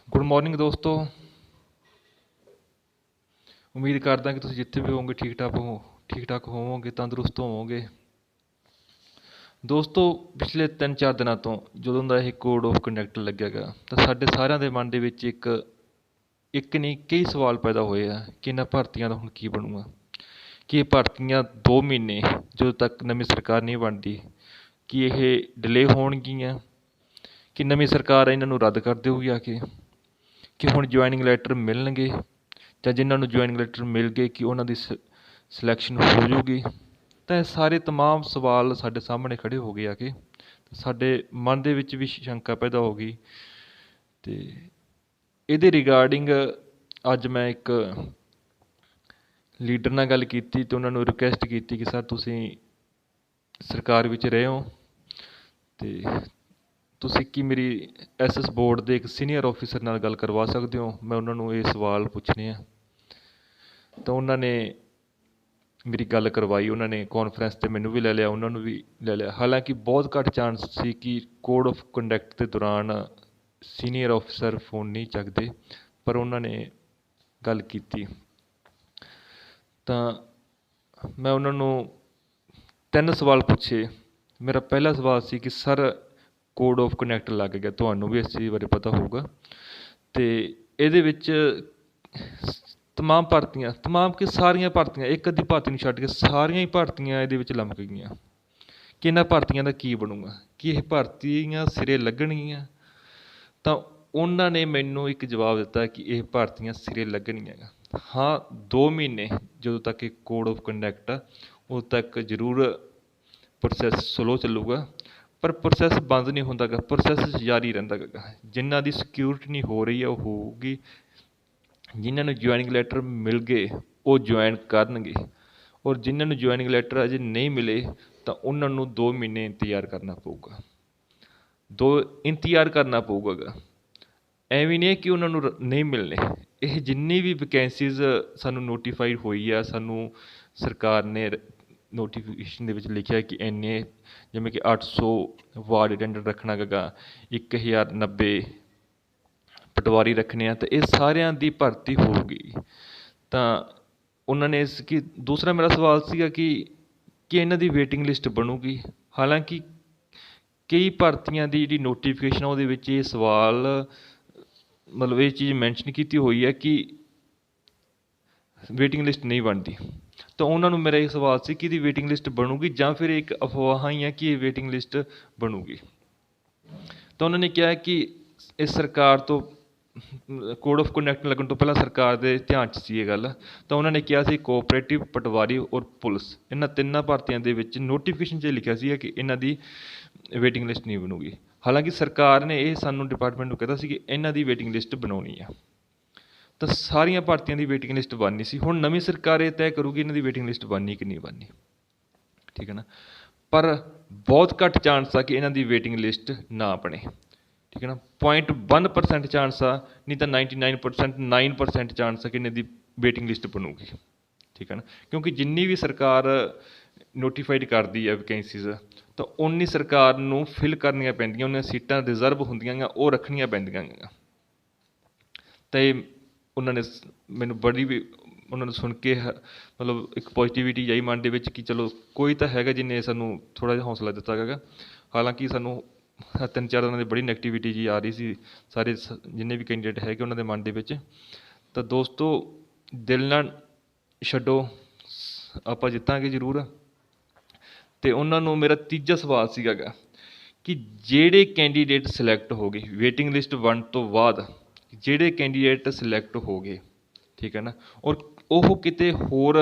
Good morning दोस्तों। उम्मीद करदा कि तुसीं जित्थे भी होवोगे ठीक ठाक होवोगे, तंदुरुस्त होवोगे। ਦੋਸਤੋ ਪਿਛਲੇ 3-4 ਦਿਨਾਂ ਤੋਂ ਜਦੋਂ ਦਾ ਇਹ ਕੋਡ ਆਫ ਕੰਡਕਟ ਲੱਗਿਆ ਗਾ ਤਾਂ ਸਾਡੇ ਸਾਰਿਆਂ ਦੇ ਮਨ ਦੇ ਵਿੱਚ ਇੱਕ ਨਹੀਂ ਕਈ ਸਵਾਲ ਪੈਦਾ ਹੋਏ ਆ ਕਿ ਇਹਨਾਂ ਭਰਤੀਆਂ ਦਾ ਹੁਣ ਕੀ ਬਣੂਗਾ। ਕਿ ਇਹ ਭਰਤੀਆਂ 2 ਮਹੀਨੇ ਜਦੋਂ ਤੱਕ ਨਵੀਂ ਸਰਕਾਰ ਨਹੀਂ ਬਣਦੀ ਕਿ ਇਹ ਡਿਲੇ ਹੋਣਗੀਆਂ, ਕਿ ਨਵੀਂ ਸਰਕਾਰ ਇਹਨਾਂ ਨੂੰ ਰੱਦ ਕਰ ਦੇਊਗੀ ਆ ਕਿ ਹੁਣ ਜੁਆਇਨਿੰਗ ਲੈਟਰ ਮਿਲਣਗੇ, ਜਾਂ ਜਿਨ੍ਹਾਂ ਨੂੰ ਜੁਆਇਨਿੰਗ ਲੈਟਰ ਮਿਲ ਗਏ ਕਿ ਉਹਨਾਂ ਦੀ ਸਿਲੈਕਸ਼ਨ ਹੋ ਜੂਗੀ। ਤਾਂ ਇਹ ਸਾਰੇ ਤਮਾਮ ਸਵਾਲ ਸਾਡੇ ਸਾਹਮਣੇ ਖੜ੍ਹੇ ਹੋ ਗਏ ਆ ਕਿ ਸਾਡੇ ਮਨ ਦੇ ਵਿੱਚ ਵੀ ਸ਼ੰਕਾ ਪੈਦਾ ਹੋ ਗਈ। ਅਤੇ ਇਹਦੇ ਰਿਗਾਰਡਿੰਗ ਅੱਜ ਮੈਂ ਇੱਕ ਲੀਡਰ ਨਾਲ ਗੱਲ ਕੀਤੀ ਅਤੇ ਉਹਨਾਂ ਨੂੰ ਰਿਕੁਐਸਟ ਕੀਤੀ ਕਿ ਸਰ ਤੁਸੀਂ ਸਰਕਾਰ ਵਿੱਚ ਰਹੇ ਹੋ ਅਤੇ ਤੁਸੀਂ ਕੀ ਮੇਰੀ SS ਬੋਰਡ ਦੇ ਇੱਕ ਸੀਨੀਅਰ ਆਫਿਸਰ ਨਾਲ ਗੱਲ ਕਰਵਾ ਸਕਦੇ ਹੋ, ਮੈਂ ਉਹਨਾਂ ਨੂੰ ਇਹ ਸਵਾਲ ਪੁੱਛਣੇ ਆ। ਤਾਂ ਉਹਨਾਂ ਨੇ ਮੇਰੀ ਗੱਲ ਕਰਵਾਈ, ਉਹਨਾਂ ਨੇ ਕਾਨਫਰੰਸ 'ਤੇ ਮੈਨੂੰ ਵੀ ਲੈ ਲਿਆ, ਉਹਨਾਂ ਨੂੰ ਵੀ ਲੈ ਲਿਆ। ਹਾਲਾਂਕਿ ਬਹੁਤ ਘੱਟ ਚਾਂਸ ਸੀ ਕਿ ਕੋਡ ਆਫ ਕੰਡਕਟ ਦੇ ਦੌਰਾਨ ਸੀਨੀਅਰ ਆਫਿਸਰ ਫੋਨ ਨਹੀਂ ਚੱਕਦੇ, ਪਰ ਉਹਨਾਂ ਨੇ ਗੱਲ ਕੀਤੀ। ਤਾਂ ਮੈਂ ਉਹਨਾਂ ਨੂੰ 3 ਸਵਾਲ ਪੁੱਛੇ। ਮੇਰਾ ਪਹਿਲਾ ਸਵਾਲ ਸੀ ਕਿ ਸਰ ਕੋਡ ਆਫ ਕੰਡਕਟ ਲੱਗ ਗਿਆ, ਤੁਹਾਨੂੰ ਵੀ ਇਸ ਚੀਜ਼ ਬਾਰੇ ਪਤਾ ਹੋਊਗਾ, ਅਤੇ ਇਹਦੇ ਵਿੱਚ ਤਮਾਮ ਸਾਰੀਆਂ ਭਰਤੀਆਂ, ਇੱਕ ਅੱਧੀ ਭਰਤੀ ਨੂੰ ਛੱਡ ਕੇ ਸਾਰੀਆਂ ਹੀ ਭਰਤੀਆਂ ਇਹਦੇ ਵਿੱਚ ਲਮਕ ਗਈਆਂ ਕਿ ਇਹਨਾਂ ਭਰਤੀਆਂ ਦਾ ਕੀ ਬਣੂਗਾ, ਕਿ ਇਹ ਭਰਤੀਆਂ ਸਿਰੇ ਲੱਗਣਗੀਆਂ। ਤਾਂ ਉਹਨਾਂ ਨੇ ਮੈਨੂੰ ਇੱਕ ਜਵਾਬ ਦਿੱਤਾ ਕਿ ਇਹ ਭਰਤੀਆਂ ਸਿਰੇ ਲੱਗਣਗੀਆਂ। ਹਾਂ, 2 ਮਹੀਨੇ ਜਦੋਂ ਤੱਕ ਇਹ ਕੋਡ ਆਫ ਕੰਡਕਟ ਆ ਉਦੋਂ ਤੱਕ ਜ਼ਰੂਰ ਪ੍ਰੋਸੈਸ ਸਲੋ ਚੱਲੂਗਾ, ਪਰ ਪ੍ਰੋਸੈਸ ਬੰਦ ਨਹੀਂ ਹੁੰਦਾ ਗਾ, ਪ੍ਰੋਸੈਸ ਜਾਰੀ ਰਹਿੰਦਾ ਗਾ। ਜਿਨ੍ਹਾਂ ਦੀ ਸਿਕਿਉਰਿਟੀ ਨਹੀਂ ਹੋ ਰਹੀ ਆ ਉਹ ਹੋਊਗੀ, ਜਿਨ੍ਹਾਂ ਨੂੰ ਜੁਆਇਨਿੰਗ ਲੈਟਰ ਮਿਲ ਗਏ ਉਹ ਜੁਆਇਨ ਕਰਨਗੇ, ਔਰ ਜਿਨ੍ਹਾਂ ਨੂੰ ਜੁਆਇਨਿੰਗ ਲੈਟਰ ਅਜੇ ਨਹੀਂ ਮਿਲੇ ਤਾਂ ਉਹਨਾਂ ਨੂੰ 2 ਮਹੀਨੇ ਇੰਤਜ਼ਾਰ ਕਰਨਾ ਪਊਗਾ। ਇੰਤਜ਼ਾਰ ਕਰਨਾ ਪਊਗਾ ਗਾ, ਐਵੇਂ ਨਹੀਂ ਹੈ ਕਿ ਉਹਨਾਂ ਨੂੰ ਨਹੀਂ ਮਿਲਣੇ। ਇਹ ਜਿੰਨੀ ਵੀ ਵੈਕੈਂਸੀਜ਼ ਸਾਨੂੰ ਨੋਟੀਫਾਈਡ ਹੋਈ ਆ, ਸਾਨੂੰ ਸਰਕਾਰ ਨੇ ਨੋਟੀਫਿਕੇਸ਼ਨ ਦੇ ਵਿੱਚ ਲਿਖਿਆ ਕਿ ਇੰਨੇ, ਜਿਵੇਂ ਕਿ 800 ਵਾਰਡ ਅਟੈਂਡੈਂਟ ਰੱਖਣਾ ਗਾ, 1090 ਪਟਵਾਰੀ ਰੱਖਣੇ ਆ, ਤਾਂ ਇਹ ਸਾਰਿਆਂ ਦੀ ਭਰਤੀ ਹੋਊਗੀ। ਤਾਂ ਉਹਨਾਂ ਨੇ ਦੂਸਰਾ ਮੇਰਾ ਸਵਾਲ ਸੀਗਾ ਕਿ ਇਹਨਾਂ ਦੀ ਵੇਟਿੰਗ ਲਿਸਟ ਬਣੂਗੀ। ਹਾਲਾਂਕਿ ਕਈ ਭਰਤੀਆਂ ਦੀ ਜਿਹੜੀ ਨੋਟੀਫਿਕੇਸ਼ਨ ਆ ਉਹਦੇ ਵਿੱਚ ਇਹ ਸਵਾਲ ਮਤਲਬ ਇਹ ਚੀਜ਼ ਮੈਨਸ਼ਨ ਕੀਤੀ ਹੋਈ ਹੈ ਕਿ ਵੇਟਿੰਗ ਲਿਸਟ ਨਹੀਂ ਬਣਦੀ। ਤਾਂ ਉਹਨਾਂ ਨੂੰ ਮੇਰਾ ਇਹ ਸਵਾਲ ਸੀ ਕਿ ਇਹਦੀ ਵੇਟਿੰਗ ਲਿਸਟ ਬਣੂਗੀ ਜਾਂ ਫਿਰ ਇੱਕ ਅਫਵਾਹਾਂ ਹੀ ਆ ਕਿ ਇਹ ਵੇਟਿੰਗ ਲਿਸਟ ਬਣੂਗੀ। ਤਾਂ ਉਹਨਾਂ ਨੇ ਕਿਹਾ ਕਿ ਇਸ ਸਰਕਾਰ ਤੋਂ ਕੋਡ ਆਫ ਕੰਡਕਟ ਲੱਗਣ ਤੋਂ ਪਹਿਲਾਂ ਸਰਕਾਰ ਦੇ ਧਿਆਨ 'ਚ ਸੀ ਇਹ ਗੱਲ। ਤਾਂ ਉਹਨਾਂ ਨੇ ਕਿਹਾ ਸੀ ਕੋਆਪਰੇਟਿਵ, ਪਟਵਾਰੀ ਔਰ ਪੁਲਿਸ, ਇਹਨਾਂ 3 ਭਰਤੀਆਂ ਦੇ ਵਿੱਚ ਨੋਟੀਫਿਕੇਸ਼ਨ 'ਚ ਲਿਖਿਆ ਸੀ ਕਿ ਇਹਨਾਂ ਦੀ ਵੇਟਿੰਗ ਲਿਸਟ ਨਹੀਂ ਬਣੂਗੀ। ਹਾਲਾਂਕਿ ਸਰਕਾਰ ਨੇ ਇਹ ਸਾਨੂੰ ਡਿਪਾਰਟਮੈਂਟ ਨੂੰ ਕਹਿਤਾ ਸੀ ਕਿ ਇਹਨਾਂ ਦੀ ਵੇਟਿੰਗ ਲਿਸਟ ਬਣਾਉਣੀ ਆ। ਤਾਂ ਸਾਰੀਆਂ ਭਰਤੀਆਂ ਦੀ ਵੇਟਿੰਗ ਲਿਸਟ ਬਣਨੀ ਸੀ। ਹੁਣ ਨਵੀਂ ਸਰਕਾਰ ਇਹ ਤੈਅ ਕਰੂਗੀ ਇਹਨਾਂ ਦੀ ਵੇਟਿੰਗ ਲਿਸਟ ਬਣਨੀ ਕਿ ਨਹੀਂ ਬਣਨੀ, ਠੀਕ ਹੈ ਨਾ। ਪਰ ਬਹੁਤ ਘੱਟ ਚਾਂਸ ਆ ਕਿ ਇਹਨਾਂ ਦੀ ਵੇਟਿੰਗ ਲਿਸਟ ਨਾ ਬਣੇ, ਠੀਕ ਹੈ ਨਾ। 0.1% ਚਾਂਸ ਆ, ਨਹੀਂ ਤਾਂ 99% ਚਾਂਸ ਆ ਕਿ ਇਹਨਾਂ ਦੀ ਵੇਟਿੰਗ ਲਿਸਟ ਬਣੂਗੀ, ਠੀਕ ਹੈ ਨਾ। ਕਿਉਂਕਿ ਜਿੰਨੀ ਵੀ ਸਰਕਾਰ ਨੋਟੀਫਾਈਡ ਕਰਦੀ ਹੈ ਵੈਕੈਂਸੀਜ਼, ਤਾਂ ਉਨੀ ਸਰਕਾਰ ਨੂੰ ਫਿਲ ਕਰਨੀਆਂ ਪੈਂਦੀਆਂ, ਉਨੀਆਂ ਸੀਟਾਂ ਰਿਜ਼ਰਵ ਹੁੰਦੀਆਂ ਗਾ, ਉਹ ਰੱਖਣੀਆਂ ਪੈਂਦੀਆਂ ਗਾ। ਤਾਂ ਇਹ ਉਹਨਾਂ ਨੇ ਮੈਨੂੰ ਉਹਨਾਂ ਨੂੰ ਸੁਣ ਕੇ ਮਤਲਬ ਇੱਕ ਪੋਜ਼ੀਟਿਵਿਟੀ ਜਾਈ ਮਨ ਦੇ ਵਿੱਚ ਕਿ ਚਲੋ ਕੋਈ ਤਾਂ ਹੈਗਾ ਜਿਹਨੇ ਸਾਨੂੰ ਥੋੜ੍ਹਾ ਜਿਹਾ ਹੌਸਲਾ ਦਿੱਤਾ ਹੈਗਾ। ਹਾਲਾਂਕਿ ਸਾਨੂੰ 3-4 ਦਿਨਾਂ ਦੀ ਬੜੀ ਨੈਗੇਟਿਵਿਟੀ ਜੀ ਆ ਰਹੀ ਸੀ ਸਾਰੇ ਜਿੰਨੇ ਵੀ ਕੈਂਡੀਡੇਟ ਹੈਗੇ ਉਹਨਾਂ ਦੇ ਮਨ ਦੇ ਵਿੱਚ। ਤਾਂ ਦੋਸਤੋ, ਦਿਲ ਨਾਲ ਛੱਡੋ, ਆਪਾਂ ਜਿੱਤਾਂਗੇ ਜ਼ਰੂਰ। ਅਤੇ ਉਹਨਾਂ ਨੂੰ ਮੇਰਾ ਤੀਜਾ ਸਵਾਲ ਸੀਗਾ ਗਾ ਕਿ ਜਿਹੜੇ ਕੈਂਡੀਡੇਟ ਸਿਲੈਕਟ ਹੋ ਗਏ ਵੇਟਿੰਗ ਲਿਸਟ ਬਣਨ ਤੋਂ ਬਾਅਦ, ਜਿਹੜੇ ਕੈਂਡੀਡੇਟ ਸਿਲੈਕਟ ਹੋ ਗਏ, ਠੀਕ ਹੈ ਨਾ, ਔਰ ਉਹ ਕਿਤੇ ਹੋਰ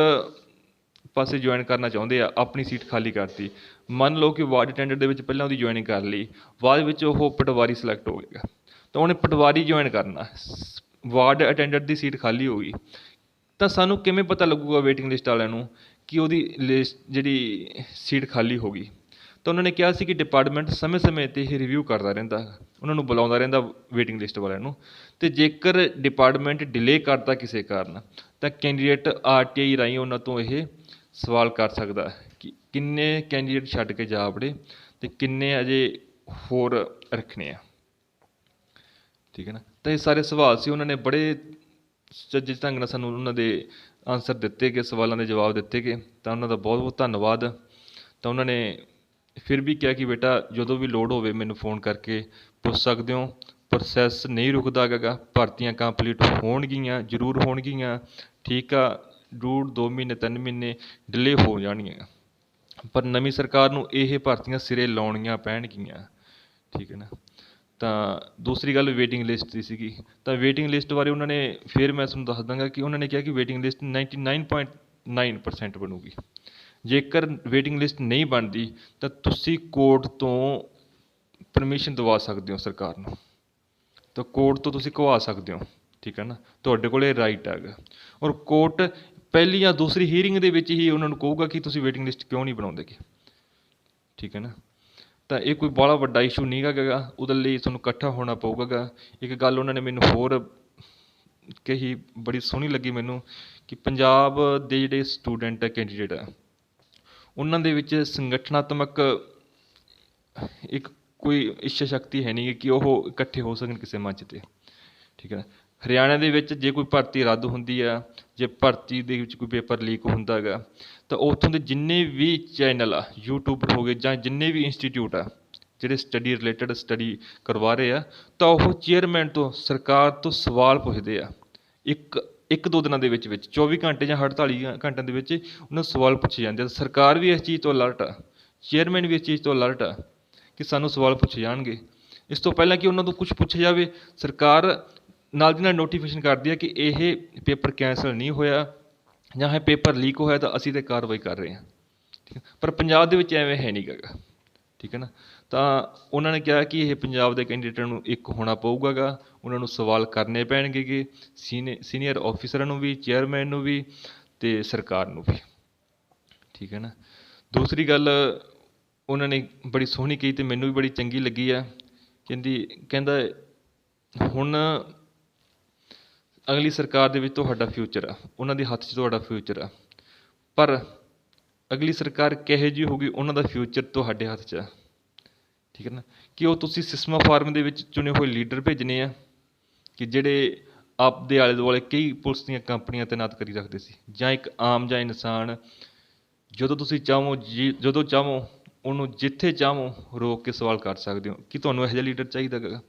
ਪਾਸੇ ਜੁਆਇਨ ਕਰਨਾ ਚਾਹੁੰਦੇ ਆ, ਆਪਣੀ ਸੀਟ ਖਾਲੀ ਕਰਤੀ। ਮੰਨ ਲਓ ਕਿ ਵਾਰਡ ਅਟੈਂਡੈਂਟ ਦੇ ਵਿੱਚ ਪਹਿਲਾਂ ਉਹਦੀ ਜੁਆਇਨਿੰਗ ਕਰ ਲਈ, ਬਾਅਦ ਵਿੱਚ ਉਹ ਪਟਵਾਰੀ ਸਿਲੈਕਟ ਹੋ ਗਿਆ, ਤਾਂ ਉਹਨੇ ਪਟਵਾਰੀ ਜੁਆਇਨ ਕਰਨਾ, ਵਾਰਡ ਅਟੈਂਡੈਂਟ ਦੀ ਸੀਟ ਖਾਲੀ ਹੋ ਗਈ। ਤਾਂ ਸਾਨੂੰ ਕਿਵੇਂ ਪਤਾ ਲੱਗੂਗਾ ਵੇਟਿੰਗ ਲਿਸਟ ਵਾਲਿਆਂ ਨੂੰ ਕਿ ਉਹਦੀ ਲਿਸਟ ਜਿਹੜੀ ਸੀਟ ਖਾਲੀ ਹੋ ਗਈ। ਤਾਂ ਉਹਨਾਂ ਨੇ ਕਿਹਾ ਸੀ ਕਿ ਡਿਪਾਰਟਮੈਂਟ ਸਮੇਂ ਸਮੇਂ 'ਤੇ ਇਹ ਰਿਵਿਊ ਕਰਦਾ ਰਹਿੰਦਾ, ਉਹਨਾਂ ਨੂੰ ਬੁਲਾਉਂਦਾ ਰਹਿੰਦਾ ਵੇਟਿੰਗ ਲਿਸਟ ਵਾਲਿਆਂ ਨੂੰ। ਅਤੇ ਜੇਕਰ ਡਿਪਾਰਟਮੈਂਟ ਡਿਲੇ ਕਰਦਾ ਕਿਸੇ ਕਾਰਨ, ਤਾਂ ਕੈਂਡੀਡੇਟ RTI ਰਾਹੀਂ ਉਹਨਾਂ ਤੋਂ ਇਹ ਸਵਾਲ ਕਰ ਸਕਦਾ ਕਿ ਕਿੰਨੇ ਕੈਂਡੀਡੇਟ ਛੱਡ ਕੇ ਜਾ ਵੜੇ ਅਤੇ ਕਿੰਨੇ ਅਜੇ ਹੋਰ ਰੱਖਣੇ ਆ, ਠੀਕ ਹੈ ਨਾ। ਤਾਂ ਇਹ ਸਾਰੇ ਸਵਾਲ ਸੀ, ਉਹਨਾਂ ਨੇ ਬੜੇ ਸੁਚੱਜੇ ਢੰਗ ਨਾਲ ਸਾਨੂੰ ਉਹਨਾਂ ਦੇ ਆਨਸਰ ਦਿੱਤੇ ਗਏ, ਸਵਾਲਾਂ ਦੇ ਜਵਾਬ ਦਿੱਤੇ ਗਏ। ਤਾਂ ਉਹਨਾਂ ਦਾ ਬਹੁਤ ਬਹੁਤ ਧੰਨਵਾਦ। ਤਾਂ ਉਹਨਾਂ ਨੇ ਫਿਰ ਵੀ ਕਿਹਾ ਕਿ ਬੇਟਾ ਜਦੋਂ ਵੀ ਲੋੜ ਹੋਵੇ ਮੈਨੂੰ ਫ਼ੋਨ ਕਰਕੇ ਪੁੱਛ ਸਕਦੇ ਹੋ, ਪ੍ਰੋਸੈਸ ਨਹੀਂ ਰੁਕਦਾ ਗਾ, ਭਰਤੀਆਂ ਕੰਪਲੀਟ ਹੋਣਗੀਆਂ, ਜ਼ਰੂਰ ਹੋਣਗੀਆਂ, ਠੀਕ ਆ। 1.5 2 ਮਹੀਨੇ 3 ਮਹੀਨੇ ਡਿਲੇ ਹੋ ਜਾਣਗੀਆਂ, ਪਰ ਨਵੀਂ ਸਰਕਾਰ ਨੂੰ ਇਹ ਭਰਤੀਆਂ ਸਿਰੇ ਲਾਉਣੀਆਂ ਪੈਣਗੀਆਂ, ਠੀਕ ਹੈ ਨਾ। ਤਾਂ ਦੂਸਰੀ ਗੱਲ ਵੇਟਿੰਗ ਲਿਸਟ ਦੀ ਸੀਗੀ। ਤਾਂ ਵੇਟਿੰਗ ਲਿਸਟ ਬਾਰੇ ਉਹਨਾਂ ਨੇ, ਫਿਰ ਮੈਂ ਤੁਹਾਨੂੰ ਦੱਸ ਦਾਂਗਾ ਕਿ ਉਹਨਾਂ ਨੇ ਕਿਹਾ ਕਿ ਵੇਟਿੰਗ ਲਿਸਟ 99.9% ਬਣੂਗੀ। ਜੇਕਰ ਵੇਟਿੰਗ ਲਿਸਟ ਨਹੀਂ ਬਣਦੀ ਤਾਂ ਤੁਸੀਂ ਕੋਰਟ ਤੋਂ ਪਰਮਿਸ਼ਨ ਦਵਾ ਸਕਦੇ ਹੋ ਸਰਕਾਰ ਨੂੰ, ਤਾਂ ਕੋਰਟ ਤੋਂ ਤੁਸੀਂ ਕਢਵਾ ਸਕਦੇ ਹੋ, ਠੀਕ ਹੈ ਨਾ। ਤੁਹਾਡੇ ਕੋਲ ਇਹ ਰਾਈਟ ਹੈਗਾ। ਔਰ ਕੋਰਟ ਪਹਿਲੀ ਜਾਂ ਦੂਸਰੀ ਹੀਅਰਿੰਗ ਦੇ ਵਿੱਚ ਹੀ ਉਹਨਾਂ ਨੂੰ ਕਹੂਗਾ ਕਿ ਤੁਸੀਂ ਵੇਟਿੰਗ ਲਿਸਟ ਕਿਉਂ ਨਹੀਂ ਬਣਾਉਂਦੇ ਗੇ, ਠੀਕ ਹੈ ਨਾ। ਤਾਂ ਇਹ ਕੋਈ ਬਾਹਲਾ ਵੱਡਾ ਇਸ਼ੂ ਨਹੀਂ ਹੈਗਾ, ਉਹਦੇ ਲਈ ਤੁਹਾਨੂੰ ਇਕੱਠਾ ਹੋਣਾ ਪਊਗਾ ਗਾ। ਇੱਕ ਗੱਲ ਉਹਨਾਂ ਨੇ ਮੈਨੂੰ ਹੋਰ ਕਹੀ, ਬੜੀ ਸੋਹਣੀ ਲੱਗੀ ਮੈਨੂੰ, ਕਿ ਪੰਜਾਬ ਦੇ ਜਿਹੜੇ ਸਟੂਡੈਂਟ ਹੈ, ਕੈਂਡੀਡੇਟ ਹੈ, ਉਹਨਾਂ ਦੇ ਵਿੱਚ ਸੰਗਠਨਾਤਮਕ ਇੱਕ ਕੋਈ ਇੱਛਾ ਸ਼ਕਤੀ ਹੈ ਨਹੀਂ ਕਿ ਉਹ ਇਕੱਠੇ ਹੋ ਸਕਣ ਕਿਸੇ ਮੰਚ 'ਤੇ, ਠੀਕ ਹੈ। ਹਰਿਆਣਾ ਦੇ ਵਿੱਚ ਜੇ ਕੋਈ ਭਰਤੀ ਰੱਦ ਹੁੰਦੀ ਆ, ਜੇ ਭਰਤੀ ਦੇ ਵਿੱਚ ਕੋਈ ਪੇਪਰ ਲੀਕ ਹੁੰਦਾ ਹੈਗਾ, ਤਾਂ ਉੱਥੋਂ ਦੇ ਜਿੰਨੇ ਵੀ ਚੈਨਲ ਆ, ਯੂਟਿਊਬਰ ਹੋ ਗਏ ਜਾਂ ਜਿੰਨੇ ਵੀ ਇੰਸਟੀਟਿਊਟ ਆ ਜਿਹੜੇ ਸਟੱਡੀ ਰਿਲੇਟਡ ਸਟੱਡੀ ਕਰਵਾ ਰਹੇ ਆ, ਤਾਂ ਉਹ ਚੇਅਰਮੈਨ ਤੋਂ, ਸਰਕਾਰ ਤੋਂ ਸਵਾਲ ਪੁੱਛਦੇ ਆ। ਇੱਕ ਦੋ ਦਿਨਾਂ ਦੇ ਵਿੱਚ 24 ਘੰਟੇ ਜਾਂ 48 ਘੰਟਿਆਂ ਦੇ ਵਿੱਚ ਉਹਨਾਂ ਨੂੰ ਸਵਾਲ ਪੁੱਛੇ ਜਾਂਦੇ ਆ। ਸਰਕਾਰ ਵੀ ਇਸ ਚੀਜ਼ ਤੋਂ ਅਲਰਟ ਆ, ਚੇਅਰਮੈਨ ਵੀ ਇਸ ਚੀਜ਼ ਤੋਂ ਅਲਰਟ ਆ ਕਿ ਸਾਨੂੰ ਸਵਾਲ ਪੁੱਛੇ ਜਾਣਗੇ। ਇਸ ਤੋਂ ਪਹਿਲਾਂ ਕਿ ਉਹਨਾਂ ਤੋਂ ਕੁਛ ਪੁੱਛਿਆ ਜਾਵੇ, ਸਰਕਾਰ ਨਾਲ ਦੀ ਨਾਲ ਨੋਟੀਫਿਕੇਸ਼ਨ ਕਰਦੀ ਹੈ ਕਿ ਇਹ ਪੇਪਰ ਕੈਂਸਲ ਨਹੀਂ ਹੋਇਆ ਜਾਂ ਇਹ ਪੇਪਰ ਲੀਕ ਹੋਇਆ ਤਾਂ ਅਸੀਂ ਤਾਂ ਕਾਰਵਾਈ ਕਰ ਰਹੇ ਹਾਂ, ਠੀਕ ਹੈ। ਪਰ ਪੰਜਾਬ ਦੇ ਵਿੱਚ ਐਵੇਂ ਹੈ ਨਹੀਂ ਗਾ, ਠੀਕ ਹੈ ਨਾ। ਤਾਂ ਉਹਨਾਂ ਨੇ ਕਿਹਾ ਕਿ ਇਹ ਪੰਜਾਬ ਦੇ ਕੈਂਡੀਡੇਟਾਂ ਨੂੰ ਇੱਕ ਹੋਣਾ ਪਊਗਾ ਗਾ, ਉਹਨਾਂ ਨੂੰ ਸਵਾਲ ਕਰਨੇ ਪੈਣਗੇ ਗੇ, ਸੀਨੀਅਰ ਆਫਿਸਰਾਂ ਨੂੰ ਵੀ, ਚੇਅਰਮੈਨ ਨੂੰ ਵੀ ਅਤੇ ਸਰਕਾਰ ਨੂੰ ਵੀ, ਠੀਕ ਹੈ ਨਾ। ਦੂਸਰੀ ਗੱਲ ਉਹਨਾਂ ਨੇ ਬੜੀ ਸੋਹਣੀ ਕਹੀ ਅਤੇ ਮੈਨੂੰ ਵੀ ਬੜੀ ਚੰਗੀ ਲੱਗੀ ਆ। ਕਹਿੰਦਾ ਹੁਣ ਅਗਲੀ ਸਰਕਾਰ ਦੇ ਵਿੱਚ ਤੁਹਾਡਾ ਫਿਊਚਰ ਆ, ਉਹਨਾਂ ਦੇ ਹੱਥ 'ਚ ਤੁਹਾਡਾ ਫਿਊਚਰ ਆ, ਪਰ ਅਗਲੀ ਸਰਕਾਰ ਕਿਹੋ ਜਿਹੀ ਹੋਊਗੀ ਉਹਨਾਂ ਦਾ ਫਿਊਚਰ ਤੁਹਾਡੇ ਹੱਥ 'ਚ ਆ, ਠੀਕ ਹੈ ਨਾ। ਕਿ ਉਹ ਤੁਸੀਂ ਸਿਸਮਾ ਫਾਰਮ ਦੇ ਵਿੱਚ ਚੁਣੇ ਹੋਏ ਲੀਡਰ ਭੇਜਣੇ ਆ ਕਿ ਜਿਹੜੇ ਆਪਦੇ ਆਲੇ ਦੁਆਲੇ ਕਈ ਪੁਲਿਸ ਦੀਆਂ ਕੰਪਨੀਆਂ ਤੈਨਾਤ ਕਰੀ ਰੱਖਦੇ ਸੀ, ਜਾਂ ਇੱਕ ਆਮ ਜਿਹਾ ਇਨਸਾਨ ਜਦੋਂ ਤੁਸੀਂ ਚਾਹੋ ਜਦੋਂ ਚਾਹੋ ਉਹਨੂੰ ਜਿੱਥੇ ਚਾਹੋ ਰੋਕ ਕੇ ਸਵਾਲ ਕਰ ਸਕਦੇ ਹੋ ਕਿ ਤੁਹਾਨੂੰ ਇਹੋ ਜਿਹਾ ਲੀਡਰ ਚਾਹੀਦਾ ਹੈਗਾ।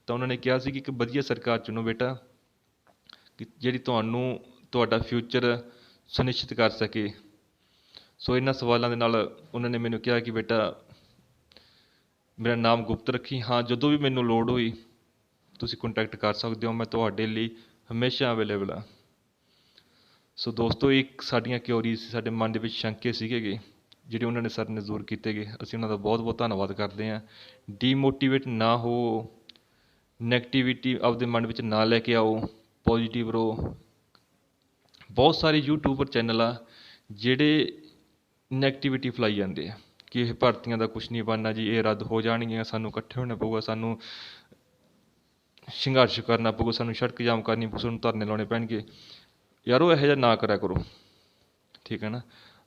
ਤਾਂ ਉਹਨਾਂ ਨੇ ਕਿਹਾ ਸੀ ਕਿ ਇੱਕ ਵਧੀਆ ਸਰਕਾਰ ਚੁਣੋ ਬੇਟਾ, ਕਿ ਜਿਹੜੀ ਤੁਹਾਨੂੰ ਤੁਹਾਡਾ ਫਿਊਚਰ ਸੁਨਿਸ਼ਚਿਤ ਕਰ ਸਕੇ। ਸੋ ਇਹਨਾਂ ਸਵਾਲਾਂ ਦੇ ਨਾਲ ਉਹਨਾਂ ਨੇ ਮੈਨੂੰ ਕਿਹਾ ਕਿ ਬੇਟਾ ਮੇਰਾ ਨਾਮ ਗੁਪਤ ਰੱਖੀ, ਹਾਂ ਜਦੋਂ ਵੀ ਮੈਨੂੰ ਲੋੜ ਹੋਈ ਤੁਸੀਂ ਕੰਟੈਕਟ ਕਰ ਸਕਦੇ ਹੋ, ਮੈਂ ਤੁਹਾਡੇ ਲਈ ਹਮੇਸ਼ਾ ਅਵੇਲੇਬਲ ਹਾਂ। ਸੋ ਦੋਸਤੋ, ਇੱਕ ਸਾਡੀਆਂ ਕਿਉਰੀ ਸੀ, ਸਾਡੇ ਮਨ ਦੇ ਵਿੱਚ ਸ਼ੰਕੇ ਸੀਗੇ ਜਿਹੜੇ ਉਹਨਾਂ ਨੇ ਸਰ ਨੇ ਦੂਰ ਕੀਤੇ ਗਏ। ਅਸੀਂ ਉਹਨਾਂ ਦਾ ਬਹੁਤ ਬਹੁਤ ਧੰਨਵਾਦ ਕਰਦੇ ਹਾਂ। ਡੀਮੋਟੀਵੇਟ ਨਾ ਹੋ, ਨੈਗੇਟਿਵਿਟੀ ਆਪਦੇ ਮਨ ਵਿੱਚ ਨਾ ਲੈ ਕੇ ਆਓ, ਪੋਜ਼ੀਟਿਵ ਰਹੋ। ਬਹੁਤ ਸਾਰੇ ਯੂਟਿਊਬਰ ਚੈਨਲ ਆ ਜਿਹੜੇ ਨੈਗੇਟਿਵਿਟੀ ਫੈਲਾਈ ਜਾਂਦੇ ਆ ਕਿ ਇਹ ਭਰਤੀਆਂ ਦਾ ਕੁਛ ਨਹੀਂ ਬਣਨਾ ਜੀ, ਇਹ ਰੱਦ ਹੋ ਜਾਣਗੀਆਂ, ਸਾਨੂੰ ਇਕੱਠੇ ਹੋਣਾ ਪਊਗਾ, ਸਾਨੂੰ ਸੰਘਰਸ਼ ਕਰਨਾ ਪਊਗਾ, ਸਾਨੂੰ ਸੜਕ ਜਾਮ ਕਰਨੀ ਪਊ, ਸਾਨੂੰ ਧਰਨੇ ਲਾਉਣੇ ਪੈਣਗੇ। ਯਾਰੋ ਇਹੋ ਜਿਹਾ ਨਾ ਕਰਿਆ ਕਰੋ, ਠੀਕ ਹੈ ਨਾ।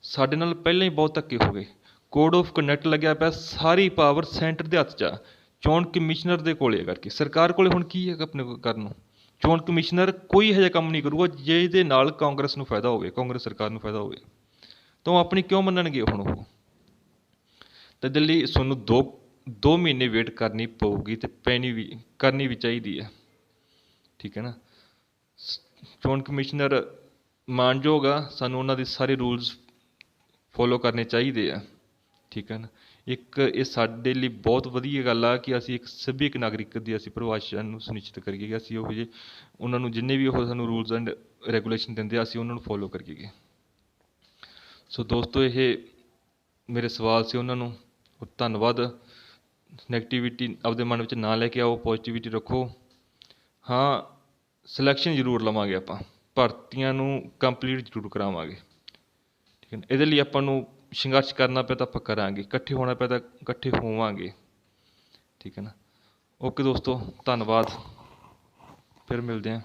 ਸਾਡੇ ਨਾਲ ਪਹਿਲਾਂ ਹੀ ਬਹੁਤ ਧੱਕੇ ਹੋ ਗਏ। ਕੋਡ ਆਫ ਕੰਡਕਟ ਲੱਗਿਆ ਪਿਆ, ਸਾਰੀ ਪਾਵਰ ਸੈਂਟਰ ਦੇ ਹੱਥ 'ਚ ਆ, ਚੋਣ ਕਮਿਸ਼ਨਰ ਦੇ ਕੋਲੇ ਕਰਕੇ। ਸਰਕਾਰ ਕੋਲੇ ਹੁਣ ਕੀ ਹੈਗਾ ਆਪਣੇ ਕੋਲ ਕਰਨ ਨੂੰ? ਚੋਣ ਕਮਿਸ਼ਨਰ ਕੋਈ ਇਹੋ ਜਿਹਾ ਕੰਮ ਨਹੀਂ ਕਰੂਗਾ ਜਿਹਦੇ ਨਾਲ ਕਾਂਗਰਸ ਨੂੰ ਫਾਇਦਾ ਹੋਵੇ, ਕਾਂਗਰਸ ਸਰਕਾਰ ਨੂੰ ਫਾਇਦਾ ਹੋਵੇ। ਤਾਂ ਉਹ ਆਪਣੀ ਕਿਉਂ ਮੰਨਣਗੇ ਹੁਣ ਉਹ? ਤਾਂ ਇਹਦੇ ਲਈ ਤੁਹਾਨੂੰ 2 ਮਹੀਨੇ ਵੇਟ ਕਰਨੀ ਪਊਗੀ ਅਤੇ ਕਰਨੀ ਵੀ ਚਾਹੀਦੀ ਹੈ, ਠੀਕ ਹੈ ਨਾ। ਚੋਣ ਕਮਿਸ਼ਨਰ ਮਾਣਯੋਗ ਆ, ਸਾਨੂੰ ਉਹਨਾਂ ਦੇ ਸਾਰੇ ਰੂਲਸ ਫੋਲੋ ਕਰਨੇ ਚਾਹੀਦੇ ਆ, ਠੀਕ ਹੈ ਨਾ। ਇੱਕ ਇਹ ਸਾਡੇ ਲਈ ਬਹੁਤ ਵਧੀਆ ਗੱਲ ਆ ਕਿ ਅਸੀਂ ਇੱਕ ਸੱਭਿਅਕ ਨਾਗਰਿਕ ਦੀ ਅਸੀਂ ਪਰਿਭਾਸ਼ਾ ਨੂੰ ਸੁਨਿਸ਼ਚਿਤ ਕਰੀਏ ਕਿ ਅਸੀਂ ਉਹ ਜਿਹੇ ਉਹਨਾਂ ਨੂੰ ਜਿੰਨੇ ਵੀ ਉਹ ਸਾਨੂੰ ਰੂਲਸ ਐਂਡ ਰੈਗੂਲੇਸ਼ਨ ਦਿੰਦੇ ਆ ਅਸੀਂ ਉਹਨਾਂ ਨੂੰ ਫੋਲੋ ਕਰੀਏ। ਸੋ ਦੋਸਤੋ, ਇਹ ਮੇਰੇ ਸਵਾਲ ਸੀ ਉਹਨਾਂ ਨੂੰ। ਧੰਨਵਾਦ। ਨੈਗੇਟਿਵਿਟੀ ਆਪਦੇ ਮਨ ਵਿੱਚ ਨਾ ਲੈ ਕੇ ਆਓ, ਪੋਜ਼ੀਟਿਵਿਟੀ ਰੱਖੋ। ਹਾਂ, ਸਿਲੈਕਸ਼ਨ ਜ਼ਰੂਰ ਲਵਾਂਗੇ ਆਪਾਂ, ਭਰਤੀਆਂ ਨੂੰ ਕੰਪਲੀਟ ਜ਼ਰੂਰ ਕਰਾਵਾਂਗੇ, ਠੀਕ ਹੈ ਨਾ। ਇਹਦੇ ਲਈ ਆਪਾਂ ਨੂੰ ਸੰਘਰਸ਼ ਕਰਨਾ ਪਿਆ ਤਾਂ ਆਪਾਂ ਕਰਾਂਗੇ, ਇਕੱਠੇ ਹੋਣਾ ਪਿਆ ਤਾਂ ਇਕੱਠੇ ਹੋਵਾਂਗੇ, ਠੀਕ ਹੈ ਨਾ। ਓਕੇ ਦੋਸਤੋ, ਧੰਨਵਾਦ। ਫਿਰ ਮਿਲਦੇ ਹਾਂ।